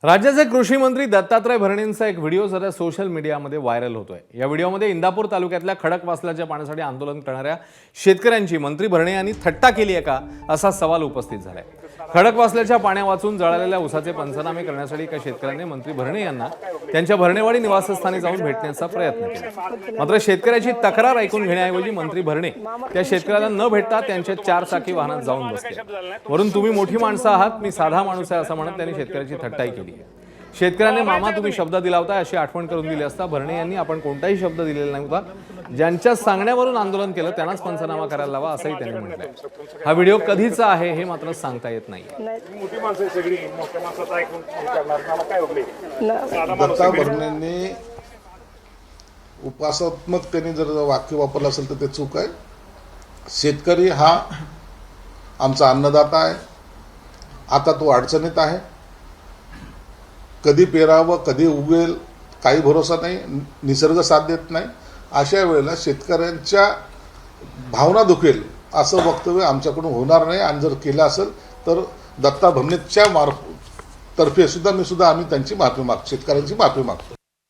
राज्याचे कृषी मंत्री दत्तात्रय भरणेंचा एक व्हिडिओ सध्या सोशल मीडियामध्ये व्हायरल होतोय। या व्हिडिओमध्ये इंदापूर तालुक्यातल्या खडकवासल्याच्या पाण्यासाठी आंदोलन करणाऱ्या शेतकऱ्यांची मंत्री भरणे यांनी थट्टा केली आहे का असा सवाल उपस्थित झालाय। खडकवासल्याच्या पाण्या वाचून जळालेल्या ऊसाचे पंचनामे करण्यासाठी एका शेतकऱ्याने मंत्री भरणे यांना त्यांच्या भरणेवाडी निवासस्थानी जाऊन भेटण्याचा प्रयत्न केला। मात्र शेतकऱ्याची तक्रार ऐकून घेण्याऐवजी मंत्री भरणे त्या शेतकऱ्याला न भेटता त्यांच्या 4 चाकी वाहनात जाऊन बसले। वरून तुम्ही मोठी माणसं आहात, मी साधा माणूस आहे असं म्हणत त्यांनी शेतकऱ्याची थट्टाई केली। शेतकऱ्याने मामा तुम्ही शब्द दिला होता अशी आठवण करून दिली असता भरणे यांनी आपण कोणताही शब्द दिलेला नव्हता, ज्यांच्या सांगण्यावरून आंदोलन केलं त्यांनाच पंचनामा करायला लावा असंही त्यांनी म्हटलंय। हा व्हिडिओ कधीचा आहे हे मात्र सांगता येत नाही। दत्ता भरणेंनी उपासात्मकतेने जर वाक्य वापरलं असेल तर ते चूक आहे। शेतकरी हा आमचा अन्नदाता आहे, आता तो अडचणीत आहे, कधी पेरावं कधी उगेल काही भरोसा नाही, निसर्ग साथ देत नाही। अशा वेळेला शेतकऱ्यांच्या भावना दुखेल असं वक्तव्य आमच्याकडून होणार नाही, आणि जर केलं असेल तर दत्ता भरणेंच्या तर्फे सुद्धा आम्ही त्यांची माफी मागतो, शेतकऱ्यांची माफी मागतो।